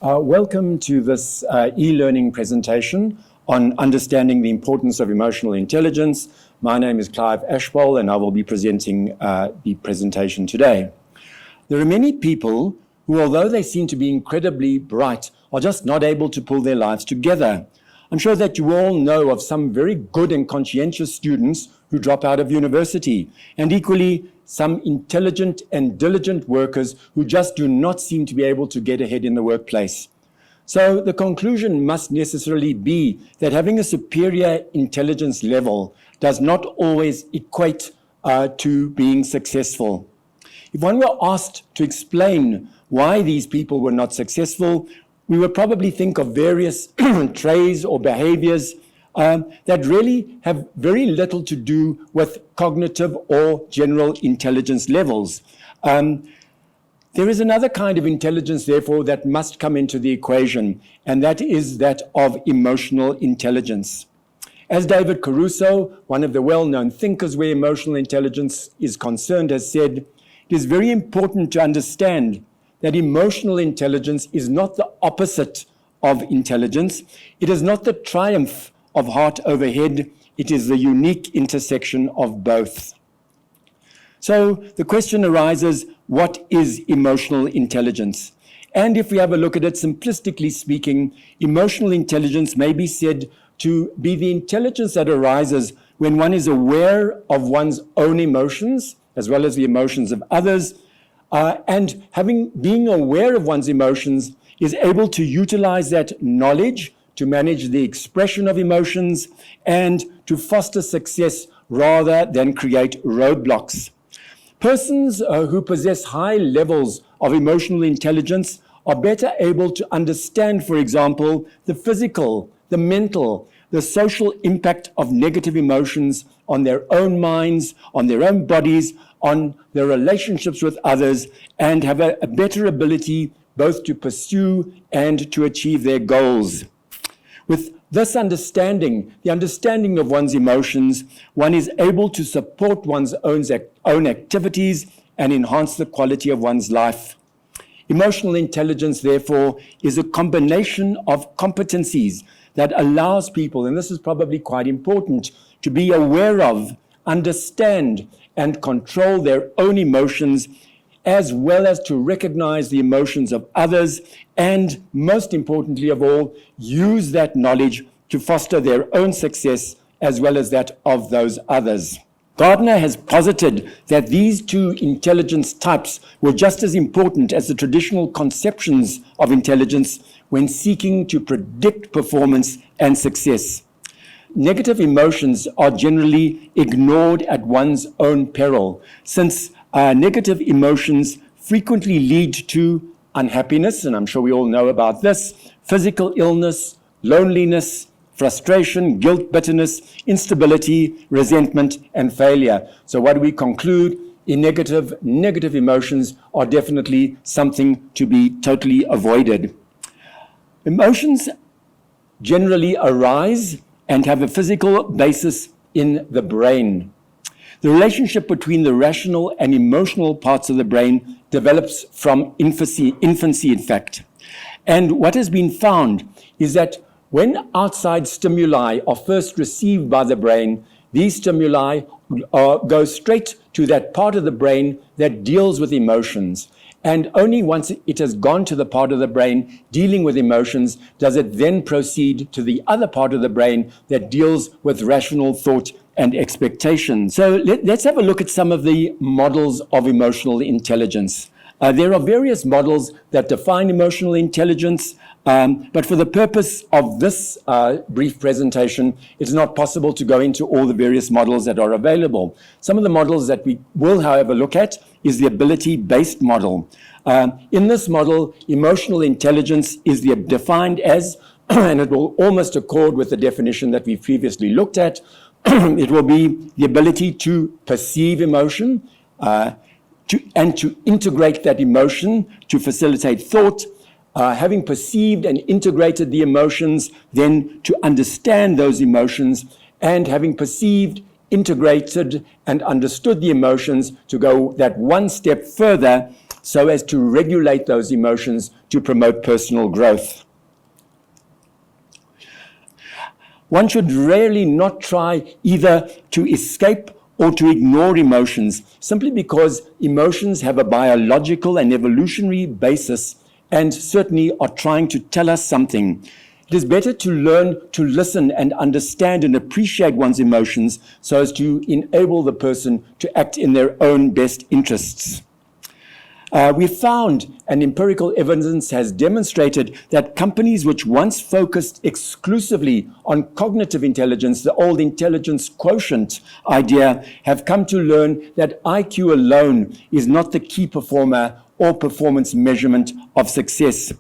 Welcome to this e-learning presentation on understanding the importance of emotional intelligence. My name is Clive Ashpol and I will be presenting the presentation today. There are many people who, although they seem to be incredibly bright, are just not able to pull their lives together. I'm sure that you all know of some very good and conscientious students who drop out of university, and equally some intelligent and diligent workers who just do not seem to be able to get ahead in the workplace. So the conclusion must necessarily be that having a superior intelligence level does not always equate to being successful. If one were asked to explain why these people were not successful, we would probably think of various traits or behaviors that really have very little to do with cognitive or general intelligence levels. There is another kind of intelligence, therefore, that must come into the equation, and that is that of emotional intelligence. As David Caruso, one of the well-known thinkers where emotional intelligence is concerned, has said, it is very important to understand that emotional intelligence is not the opposite of intelligence. It is not the triumph of heart over head. It is the unique intersection of both. So the question arises, what is emotional intelligence? And if we have a look at it, simplistically speaking, emotional intelligence may be said to be the intelligence that arises when one is aware of one's own emotions, as well as the emotions of others, and being aware of one's emotions is able to utilize that knowledge to manage the expression of emotions and to foster success rather than create roadblocks. Persons who possess high levels of emotional intelligence are better able to understand, for example, the physical, the mental, the social impact of negative emotions on their own minds, on their own bodies, on their relationships with others, and have a better ability both to pursue and to achieve their goals. With this understanding, the understanding of one's emotions, one is able to support one's own activities and enhance the quality of one's life. Emotional intelligence, therefore, is a combination of competencies that allows people, and this is probably quite important, to be aware of, understand, and control their own emotions, as well as to recognize the emotions of others, and most importantly of all, use that knowledge to foster their own success as well as that of those others. Gardner has posited that these two intelligence types were just as important as the traditional conceptions of intelligence when seeking to predict performance and success. Negative emotions are generally ignored at one's own peril, since negative emotions frequently lead to unhappiness, and I'm sure we all know about this, physical illness, loneliness, frustration, guilt, bitterness, instability, resentment, and failure. So what do we conclude? Negative emotions are definitely something to be totally avoided. Emotions generally arise and have a physical basis in the brain. The relationship between the rational and emotional parts of the brain develops from infancy in fact. And what has been found is that when outside stimuli are first received by the brain, these stimuli go straight to that part of the brain that deals with emotions. And only once it has gone to the part of the brain dealing with emotions does it then proceed to the other part of the brain that deals with rational thought and expectation. So let's have a look at some of the models of emotional intelligence. There are various models that define emotional intelligence, but for the purpose of this brief presentation, it's not possible to go into all the various models that are available. Some of the models that we will, however, look at is the ability-based model. In this model, emotional intelligence is defined as, and it will almost accord with the definition that we previously looked at, it will be the ability to perceive emotion, and to integrate that emotion to facilitate thought, having perceived and integrated the emotions, then to understand those emotions, and having perceived, integrated, and understood the emotions, to go that one step further so as to regulate those emotions to promote personal growth. One should really not try either to escape or to ignore emotions, simply because emotions have a biological and evolutionary basis and certainly are trying to tell us something. It is better to learn to listen and understand and appreciate one's emotions so as to enable the person to act in their own best interests. We found, and empirical evidence has demonstrated, that companies which once focused exclusively on cognitive intelligence, the old intelligence quotient idea, have come to learn that IQ alone is not the key performer or performance measurement of success.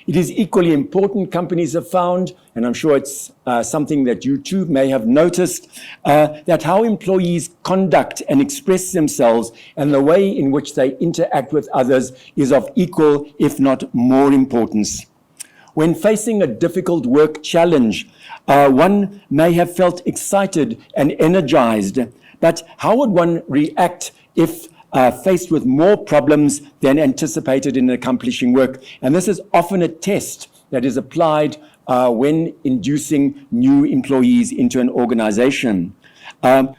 It is equally important, companies have found, and I'm sure it's something that you too may have noticed, that how employees conduct and express themselves and the way in which they interact with others is of equal, if not more, importance. When facing a difficult work challenge, one may have felt excited and energized, but how would one react if faced with more problems than anticipated in accomplishing work? And this is often a test that is applied when inducing new employees into an organization. There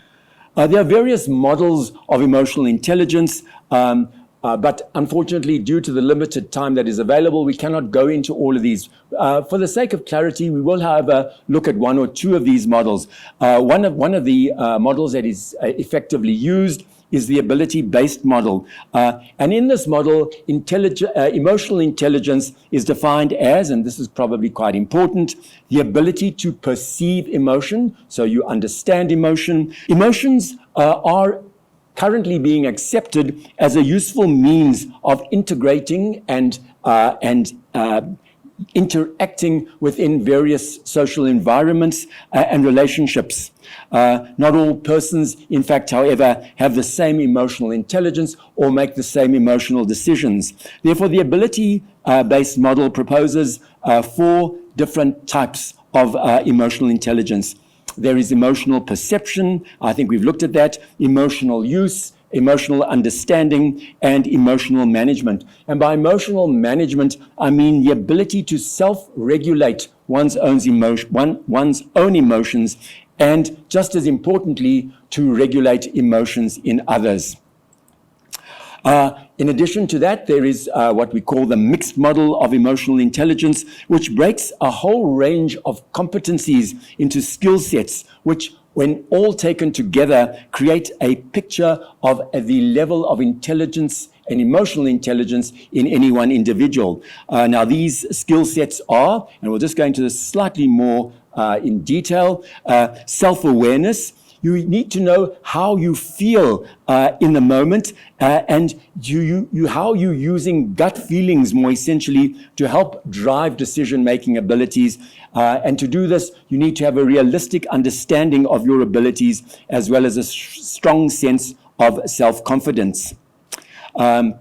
are various models of emotional intelligence, but unfortunately, due to the limited time that is available, we cannot go into all of these. For the sake of clarity, we will, however, look at one or two of these models. One of the models that is effectively used is the ability-based model. And in this model, emotional intelligence is defined as, and this is probably quite important, the ability to perceive emotion, so you understand emotion. Emotions are currently being accepted as a useful means of integrating and interacting within various social environments and relationships. Not all persons, in fact, however, have the same emotional intelligence or make the same emotional decisions. Therefore, the ability-based model proposes 4 different types of emotional intelligence. There is emotional perception, I think we've looked at that, emotional use, emotional understanding, and emotional management. And by emotional management, I mean the ability to self-regulate one's own emotions, and just as importantly, to regulate emotions in others. In addition to that, there is what we call the mixed model of emotional intelligence, which breaks a whole range of competencies into skill sets, which, when all taken together, create a picture of the level of intelligence and emotional intelligence in any one individual. Now, these skill sets are, and we'll just go into this slightly more in detail, self-awareness. You need to know how you feel in the moment, and how you're using gut feelings, more essentially, to help drive decision-making abilities. And to do this, you need to have a realistic understanding of your abilities, as well as a strong sense of self-confidence. Then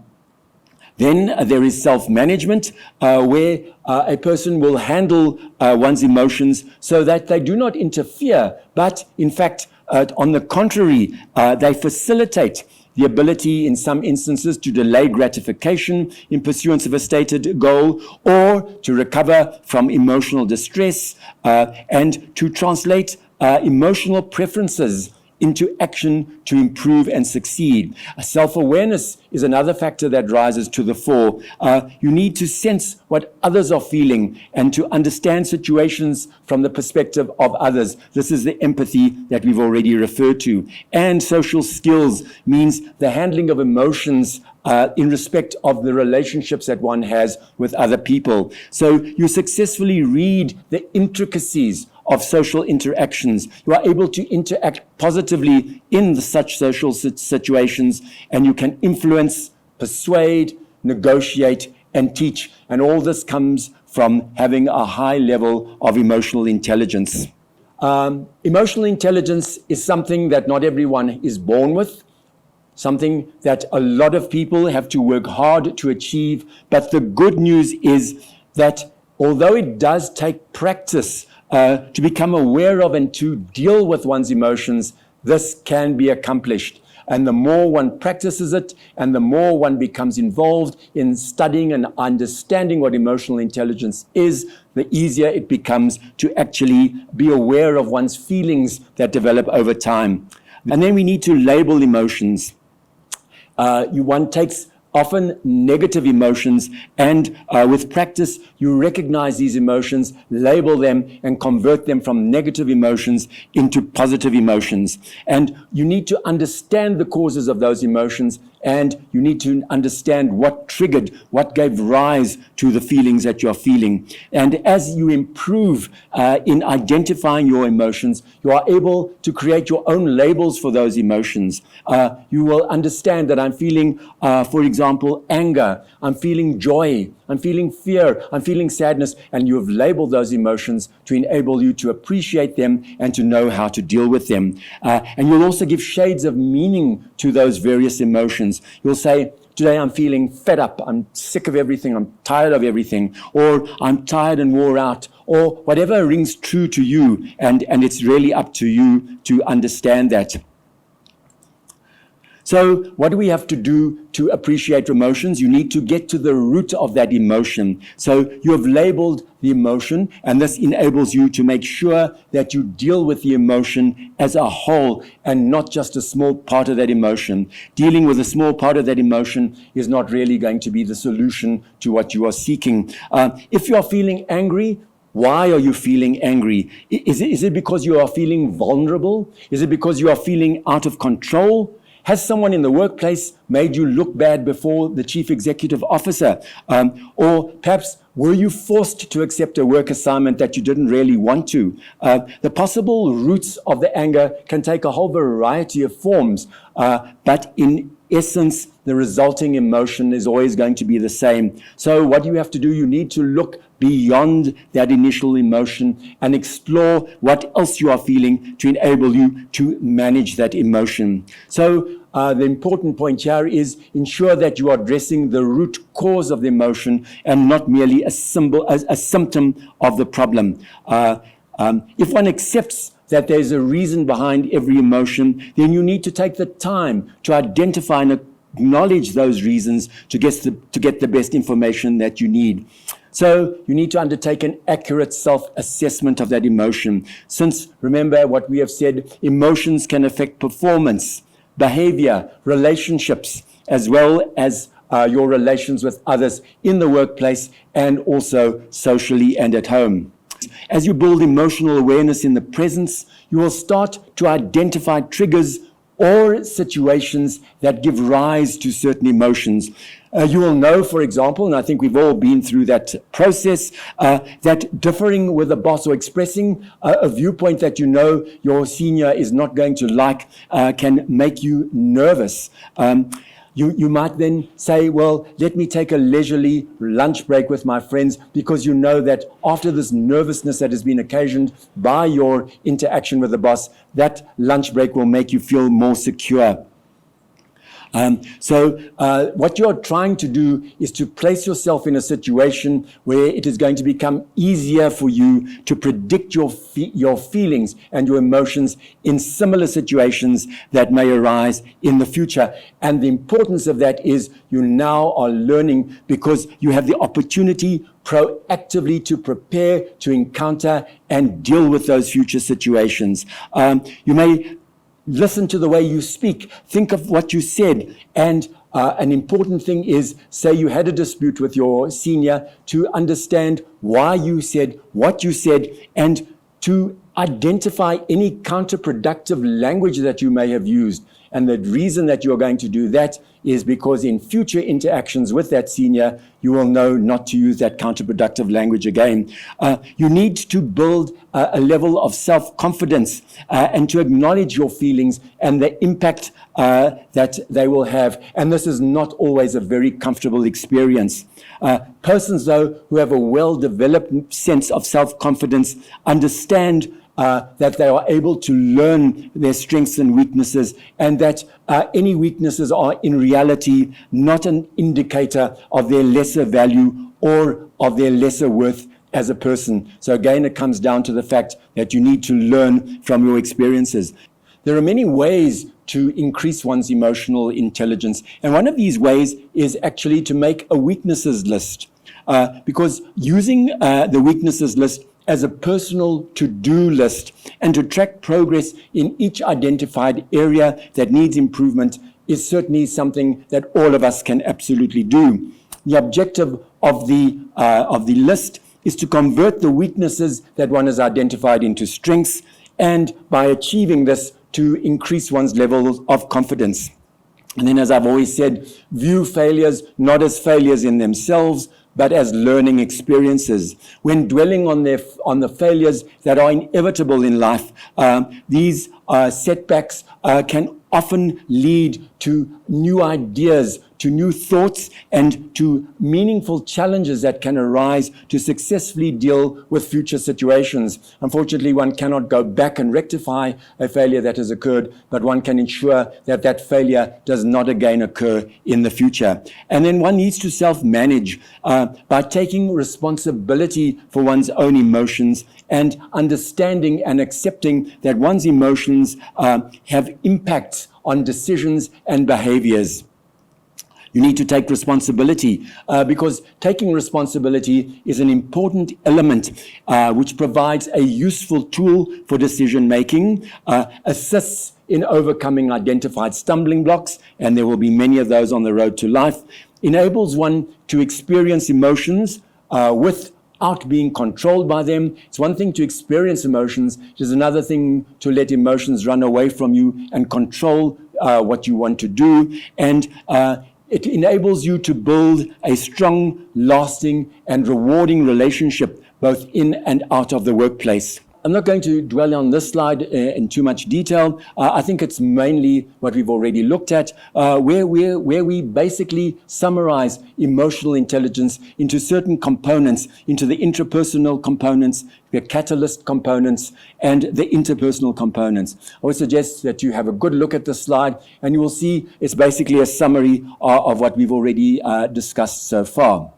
there is self-management, where a person will handle one's emotions so that they do not interfere, but in fact, on the contrary, they facilitate the ability in some instances to delay gratification in pursuance of a stated goal, or to recover from emotional distress, and to translate emotional preferences into action to improve and succeed. Self-awareness is another factor that rises to the fore. You need to sense what others are feeling and to understand situations from the perspective of others. This is the empathy that we've already referred to. And social skills means the handling of emotions in respect of the relationships that one has with other people. So you successfully read the intricacies of social interactions. You are able to interact positively in such social situations, and you can influence, persuade, negotiate, and teach. And all this comes from having a high level of emotional intelligence. Emotional intelligence is something that not everyone is born with, something that a lot of people have to work hard to achieve. But the good news is that although it does take practice to become aware of and to deal with one's emotions, this can be accomplished. And the more one practices it, and the more one becomes involved in studying and understanding what emotional intelligence is, the easier it becomes to actually be aware of one's feelings that develop over time. And then we need to label emotions. One takes often negative emotions, and with practice, you recognize these emotions, label them, and convert them from negative emotions into positive emotions. And you need to understand the causes of those emotions, and you need to understand what triggered, what gave rise to the feelings that you're feeling. And as you improve in identifying your emotions, you are able to create your own labels for those emotions. You will understand that I'm feeling, for example, anger, I'm feeling joy, I'm feeling fear, I'm feeling sadness, and you have labeled those emotions to enable you to appreciate them and to know how to deal with them. And you'll also give shades of meaning to those various emotions. You'll say, today I'm feeling fed up, I'm sick of everything, I'm tired of everything, or I'm tired and wore out, or whatever rings true to you, and it's really up to you to understand that. So what do we have to do to appreciate emotions? You need to get to the root of that emotion. So you have labeled the emotion, and this enables you to make sure that you deal with the emotion as a whole and not just a small part of that emotion. Dealing with a small part of that emotion is not really going to be the solution to what you are seeking. If you are feeling angry, why are you feeling angry? Is it because you are feeling vulnerable? Is it because you are feeling out of control? Has someone in the workplace made you look bad before the chief executive officer? Or perhaps were you forced to accept a work assignment that you didn't really want to? The possible roots of the anger can take a whole variety of forms, but in essence, the resulting emotion is always going to be the same. So what do you have to do? You need to look beyond that initial emotion and explore what else you are feeling to enable you to manage that emotion. So the important point here is ensure that you are addressing the root cause of the emotion and not merely a symptom of the problem. If one accepts that there's a reason behind every emotion, then you need to take the time to identify and acknowledge those reasons to get the best information that you need. So you need to undertake an accurate self-assessment of that emotion. Since, remember what we have said, emotions can affect performance, behavior, relationships, as well as your relations with others in the workplace and also socially and at home. As you build emotional awareness in the presence, you will start to identify triggers or situations that give rise to certain emotions. You will know, for example, and I think we've all been through that process, that differing with a boss or expressing a viewpoint that you know your senior is not going to like can make you nervous. You might then say, well, let me take a leisurely lunch break with my friends, because you know that after this nervousness that has been occasioned by your interaction with the boss, that lunch break will make you feel more secure. So what you're trying to do is to place yourself in a situation where it is going to become easier for you to predict your feelings and your emotions in similar situations that may arise in the future. And the importance of that is you now are learning, because you have the opportunity proactively to prepare to encounter and deal with those future situations. You may listen to the way you speak. Think of what you said. And an important thing is, say you had a dispute with your senior, to understand why you said what you said and to identify any counterproductive language that you may have used. And the reason that you're going to do that is because in future interactions with that senior, you will know not to use that counterproductive language again. You need to build a level of self-confidence and to acknowledge your feelings and the impact that they will have. And this is not always a very comfortable experience. Persons, though, who have a well-developed sense of self-confidence understand that they are able to learn their strengths and weaknesses, and that any weaknesses are in reality not an indicator of their lesser value or of their lesser worth as a person. So again, it comes down to the fact that you need to learn from your experiences. there are many ways to increase one's emotional intelligence. And one of these ways is actually to make a weaknesses list. Because using the weaknesses list as a personal to-do list and to track progress in each identified area that needs improvement is certainly something that all of us can absolutely do. The objective of the list is to convert the weaknesses that one has identified into strengths, and by achieving this, to increase one's level of confidence. And then, as I've always said, view failures not as failures in themselves, but as learning experiences. When dwelling on the failures that are inevitable in life, these setbacks can often lead to new ideas, to new thoughts, and to meaningful challenges that can arise to successfully deal with future situations. Unfortunately, one cannot go back and rectify a failure that has occurred, but one can ensure that that failure does not again occur in the future. And then one needs to self-manage by taking responsibility for one's own emotions and understanding and accepting that one's emotions have impacts on decisions and behaviors. You need to take responsibility because taking responsibility is an important element which provides a useful tool for decision making, assists in overcoming identified stumbling blocks, and there will be many of those on the road to life, enables one to experience emotions without being controlled by them. It's one thing to experience emotions, it is another thing to let emotions run away from you and control what you want to do. And it enables you to build a strong, lasting, and rewarding relationship both in and out of the workplace. I'm not going to dwell on this slide in too much detail. I think it's mainly what we've already looked at, where we basically summarize emotional intelligence into certain components, into the intrapersonal components, the catalyst components, and the interpersonal components. I would suggest that you have a good look at this slide, and you will see it's basically a summary of what we've already discussed so far.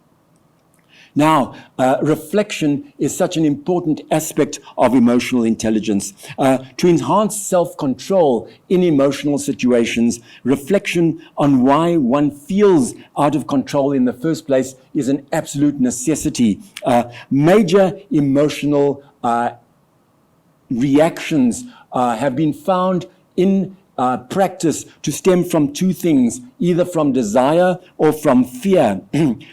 Now, reflection is such an important aspect of emotional intelligence. To enhance self-control in emotional situations, reflection on why one feels out of control in the first place is an absolute necessity. Major emotional reactions have been found in practice to stem from two things, either from desire or from fear.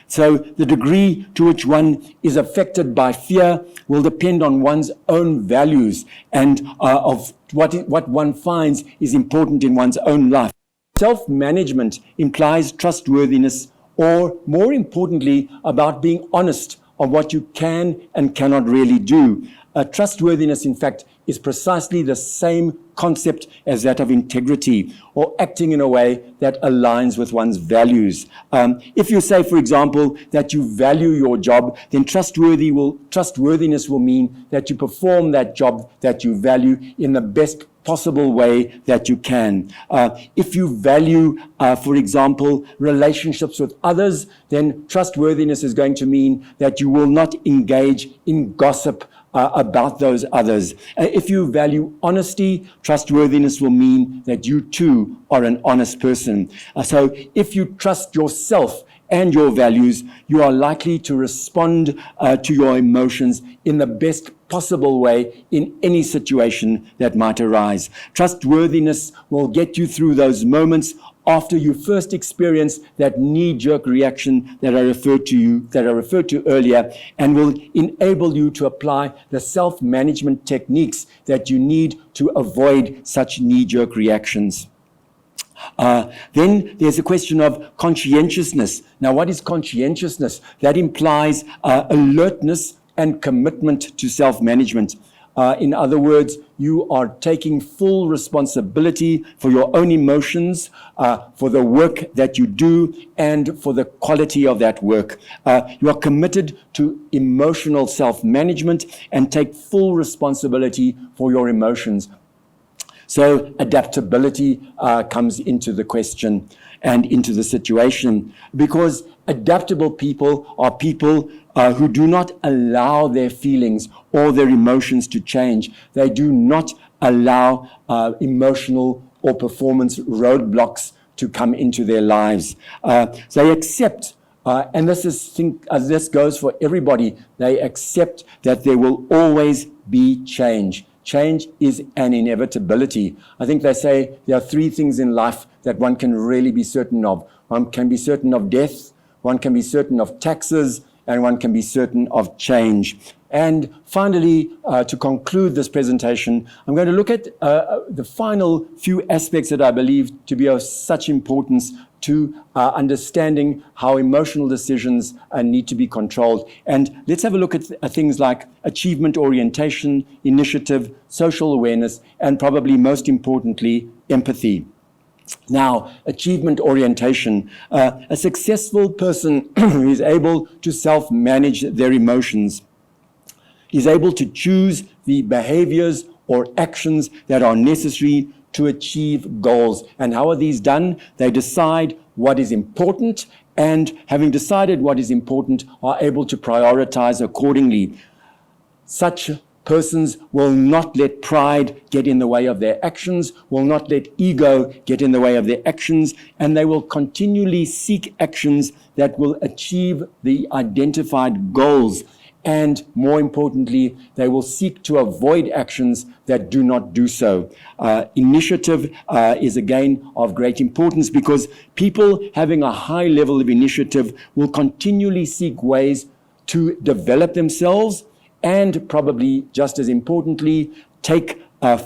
So the degree to which one is affected by fear will depend on one's own values and of what one finds is important in one's own life. Self-management implies trustworthiness, or more importantly, about being honest of what you can and cannot really do. Trustworthiness, in fact, is precisely the same concept as that of integrity, or acting in a way that aligns with one's values. If you say, for example, that you value your job, then trustworthiness will mean that you perform that job that you value in the best possible way that you can. If you value, for example, relationships with others, then trustworthiness is going to mean that you will not engage in gossip about those others. If you value honesty, trustworthiness will mean that you too are an honest person. So if you trust yourself and your values, you are likely to respond to your emotions in the best possible way in any situation that might arise. Trustworthiness will get you through those moments after you first experience that knee-jerk reaction that I referred to earlier, and will enable you to apply the self-management techniques that you need to avoid such knee-jerk reactions. Then there's a question of conscientiousness. Now, what is conscientiousness? That implies alertness and commitment to self-management. In other words, you are taking full responsibility for your own emotions, for the work that you do, and for the quality of that work. You are committed to emotional self-management and take full responsibility for your emotions. So adaptability comes into the question and into the situation, because adaptable people are people who do not allow their feelings or their emotions to change. They do not allow emotional or performance roadblocks to come into their lives. They accept, and this goes for everybody, they accept that there will always be change. Change is an inevitability. I think they say there are three things in life that one can really be certain of. One can be certain of death, one can be certain of taxes, and one can be certain of change. And finally, to conclude this presentation, I'm going to look at the final few aspects that I believe to be of such importance to understanding how emotional decisions need to be controlled. And let's have a look at things like achievement orientation, initiative, social awareness, and probably most importantly, empathy. Now, achievement orientation. A successful person who is able to self-manage their emotions is able to choose the behaviors or actions that are necessary to achieve goals. And how are these done? They decide what is important, and having decided what is important, are able to prioritize accordingly. Such persons will not let pride get in the way of their actions, will not let ego get in the way of their actions, and they will continually seek actions that will achieve the identified goals. And more importantly, they will seek to avoid actions that do not do so. Initiative is again of great importance, because people having a high level of initiative will continually seek ways to develop themselves, and probably just as importantly, take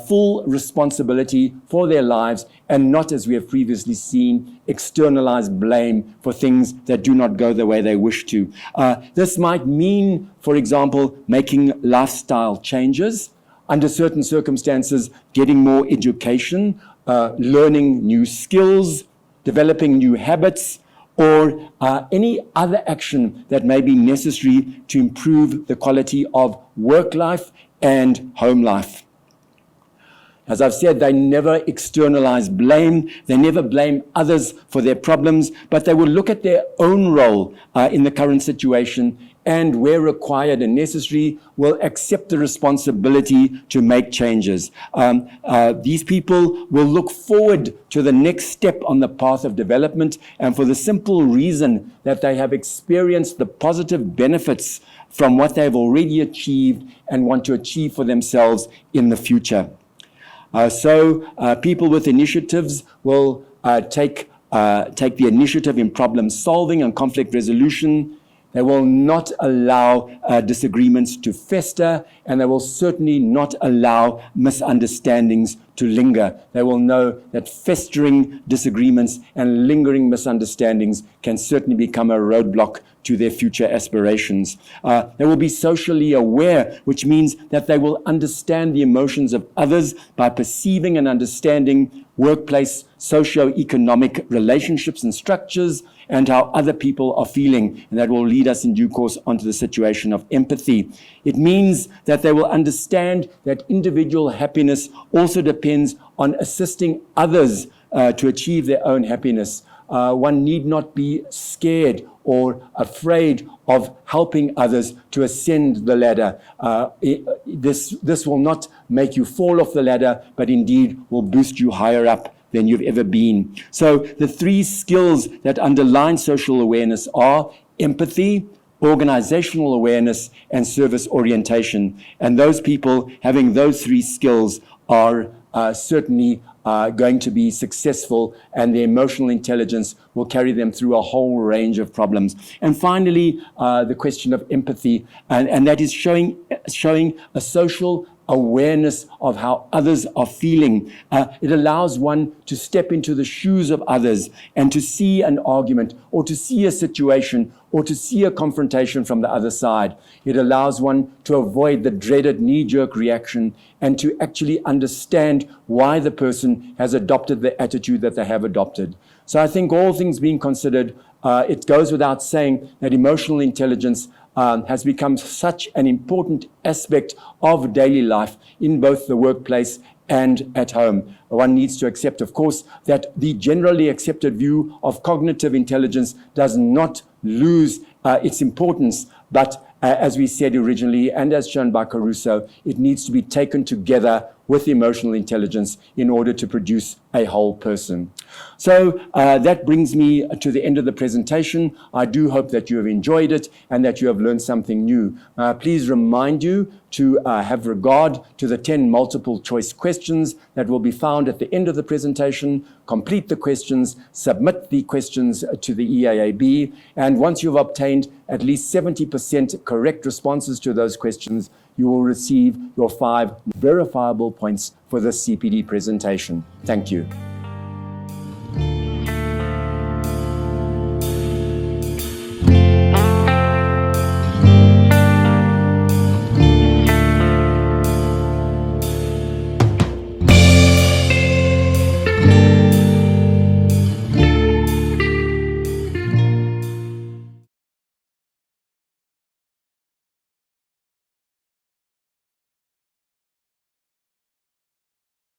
full responsibility for their lives, and not, as we have previously seen, externalize blame for things that do not go the way they wish to. This might mean, for example, making lifestyle changes, under certain circumstances, getting more education, learning new skills, developing new habits, or any other action that may be necessary to improve the quality of work life and home life. As I've said, they never externalize blame. They never blame others for their problems, but they will look at their own role in the current situation, and where required and necessary, will accept the responsibility to make changes. These people will look forward to the next step on the path of development, and for the simple reason that they have experienced the positive benefits from what they have already achieved and want to achieve for themselves in the future. So people with initiatives will take the initiative in problem solving and conflict resolution. They will not allow disagreements to fester, and they will certainly not allow misunderstandings to linger. They will know that festering disagreements and lingering misunderstandings can certainly become a roadblock to their future aspirations. They will be socially aware, which means that they will understand the emotions of others by perceiving and understanding workplace socio-economic relationships and structures, and how other people are feeling. And that will lead us in due course onto the situation of empathy. It means that they will understand that individual happiness also depends on assisting others to achieve their own happiness. One need not be scared or afraid of helping others to ascend the ladder. This will not make you fall off the ladder, but indeed will boost you higher up than you've ever been. So the three skills that underline social awareness are empathy, organizational awareness, and service orientation. And those people having those three skills are certainly going to be successful, and their emotional intelligence will carry them through a whole range of problems. And finally, the question of empathy, and that is showing a social awareness of how others are feeling. It allows one to step into the shoes of others and to see an argument, or to see a situation, or to see a confrontation from the other side. It allows one to avoid the dreaded knee-jerk reaction and to actually understand why the person has adopted the attitude that they have adopted. So I think, all things being considered, it goes without saying that emotional intelligence has become such an important aspect of daily life in both the workplace and at home. One needs to accept, of course, that the generally accepted view of cognitive intelligence does not lose its importance, but as we said originally, and as shown by Caruso, it needs to be taken together with emotional intelligence in order to produce a whole person. So that brings me to the end of the presentation. I do hope that you have enjoyed it and that you have learned something new. Please remind you to have regard to the 10 multiple choice questions that will be found at the end of the presentation. Complete the questions, submit the questions to the EAAB, and once you've obtained at least 70% correct responses to those questions, you will receive your 5 verifiable points for this CPD presentation. Thank you.